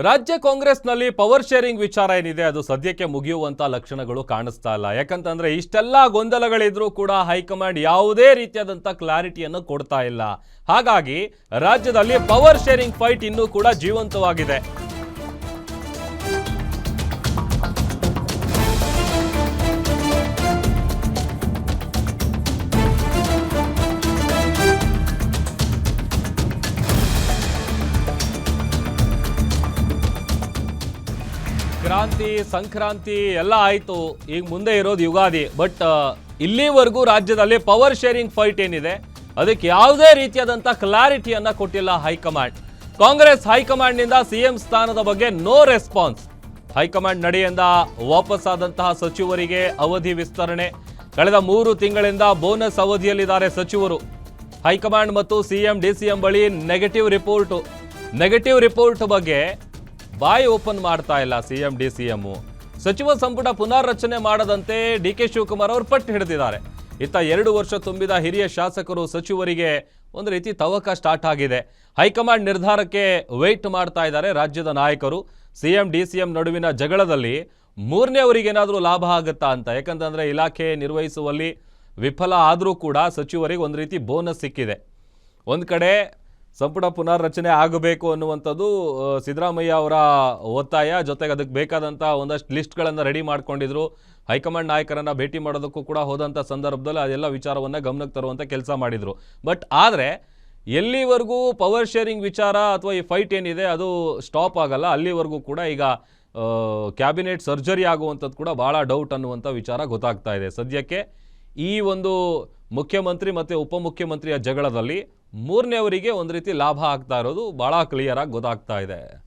ರಾಜ್ಯ ಕಾಂಗ್ರೆಸ್ನಲ್ಲಿ power sharing ವಿಚಾರ ಏನಿದೆ ಅದು ಸದ್ಯಕ್ಕೆ ಮುಗಿಯುವಂತ ಲಕ್ಷಣಗಳು ಕಾಣಿಸ್ತಾ ಇಲ್ಲ. ಯಾಕಂತಂದ್ರೆ ಇಷ್ಟೆಲ್ಲ ಗೊಂದಲಗಳಿದ್ರೂ ಕೂಡ ಹೈಕಮಾಂಡ್ ಯಾವುದೇ ರೀತಿಯಾದಂತ ಕ್ಲಾರಿಟಿಯನ್ನು ಕೊಡ್ತಾ ಇಲ್ಲ. ಹಾಗಾಗಿ ರಾಜ್ಯದಲ್ಲಿ ಪವರ್ ಶೇರಿಂಗ್ ಫೈಟ್ ಇನ್ನೂ ಕೂಡ ಜೀವಂತವಾಗಿದೆ. ಕ್ರಾಂತಿ ಸಂಕ್ರಾಂತಿ ಎಲ್ಲ ಆಯಿತು, ಈಗ ಮುಂದೆ ಇರೋದು ಯುಗಾದಿ. ಬಟ್ ಇಲ್ಲಿವರೆಗೂ ರಾಜ್ಯದಲ್ಲಿ ಪವರ್ ಶೇರಿಂಗ್ ಫೈಟ್ ಏನಿದೆ ಅದಕ್ಕೆ ಯಾವುದೇ ರೀತಿಯಾದಂಥ ಕ್ಲಾರಿಟಿಯನ್ನು ಕೊಟ್ಟಿಲ್ಲ ಹೈಕಮಾಂಡ್. ಕಾಂಗ್ರೆಸ್ ಹೈಕಮಾಂಡ್ನಿಂದ ಸಿಎಂ ಸ್ಥಾನದ ಬಗ್ಗೆ ನೋ ರೆಸ್ಪಾನ್ಸ್. ಹೈಕಮಾಂಡ್ ನಡೆಯಿಂದ ವಾಪಸ್ ಆದಂತಹ ಸಚಿವರಿಗೆ ಅವಧಿ ವಿಸ್ತರಣೆ. ಕಳೆದ 3 ತಿಂಗಳಿಂದ ಬೋನಸ್ ಅವಧಿಯಲ್ಲಿದ್ದಾರೆ ಸಚಿವರು. ಹೈಕಮಾಂಡ್ ಮತ್ತು ಸಿಎಂ ಡಿಸಿಎಂ ಬಳಿ ನೆಗೆಟಿವ್ ರಿಪೋರ್ಟ್ ಬಗ್ಗೆ ಬಾಯಿ ಓಪನ್ ಮಾಡ್ತಾ ಇಲ್ಲ ಸಿಎಂ ಡಿಸಿಎಂ. ಸಚಿವ ಸಂಪುಟ ಪುನರ್ರಚನೆ ಮಾಡದಂತೆ ಡಿಕೆ ಶಿವಕುಮಾರ್ ಅವರು ಪಟ್ಟು ಹಿಡಿದಿದ್ದಾರೆ. ಇತ್ತ 2 ವರ್ಷ ತುಂಬಿದ ಹಿರಿಯ ಶಾಸಕರು ಸಚಿವರಿಗೆ ಒಂದು ರೀತಿ ತವಕ ಸ್ಟಾರ್ಟ್ ಆಗಿದೆ. ಹೈಕಮಾಂಡ್ ನಿರ್ಧಾರಕ್ಕೆ ವೇಟ್ ಮಾಡ್ತಾ ಇದ್ದಾರೆ ರಾಜ್ಯದ ನಾಯಕರು. ಸಿಎಂ ಡಿಸಿಎಂ ನಡುವಿನ ಜಗಳದಲ್ಲಿ 3ನೇ ಅವರಿಗೇನಾದರೂ ಲಾಭ ಆಗುತ್ತಾ ಅಂತ. ಯಾಕಂತಂದ್ರೆ ಇಲಾಖೆ ನಿರ್ವಹಿಸುವಲ್ಲಿ ವಿಫಲ ಆದರೂ ಕೂಡ ಸಚಿವರಿಗೆ ಒಂದು ರೀತಿ ಬೋನಸ್ ಸಿಕ್ಕಿದೆ. ಒಂದು ಕಡೆ ಸಂಪುಟ ಪುನರ್ರಚನೆ ಆಗಬೇಕು ಅನ್ನುವಂಥದ್ದು ಸಿದ್ದರಾಮಯ್ಯ ಅವರ ಒತ್ತಾಯ. ಜೊತೆಗೆ ಅದಕ್ಕೆ ಬೇಕಾದಂಥ ಒಂದಷ್ಟು ಲಿಸ್ಟ್ಗಳನ್ನು ರೆಡಿ ಮಾಡ್ಕೊಂಡಿದ್ರು. ಹೈಕಮಾಂಡ್ ನಾಯಕರನ್ನು ಭೇಟಿ ಮಾಡೋದಕ್ಕೂ ಕೂಡ ಹೋದಂಥ ಸಂದರ್ಭದಲ್ಲಿ ಅದೆಲ್ಲ ವಿಚಾರವನ್ನು ಗಮನಕ್ಕೆ ತರುವಂಥ ಕೆಲಸ ಮಾಡಿದರು. ಬಟ್ ಆದರೆ ಎಲ್ಲಿವರೆಗೂ ಪವರ್ ಶೇರಿಂಗ್ ವಿಚಾರ ಅಥವಾ ಈ ಫೈಟ್ ಏನಿದೆ ಅದು ಸ್ಟಾಪ್ ಆಗಲ್ಲ, ಅಲ್ಲಿವರೆಗೂ ಕೂಡ ಈಗ ಕ್ಯಾಬಿನೆಟ್ ಸರ್ಜರಿ ಆಗುವಂಥದ್ದು ಕೂಡ ಭಾಳ ಡೌಟ್ ಅನ್ನುವಂಥ ವಿಚಾರ ಗೊತ್ತಾಗ್ತಾ ಇದೆ. ಸದ್ಯಕ್ಕೆ ಈ ಒಂದು ಮುಖ್ಯಮಂತ್ರಿ ಮತ್ತು ಉಪಮುಖ್ಯಮಂತ್ರಿಯ ಜಗಳದಲ್ಲಿ 3ನೇ ಅವರಿಗೆ ಒಂದು ರೀತಿ ಲಾಭ ಆಗ್ತಾ ಇರೋದು ಭಾಳ ಕ್ಲಿಯರ್ ಆಗಿ ಗೊತ್ತಾಗ್ತಾ ಇದೆ.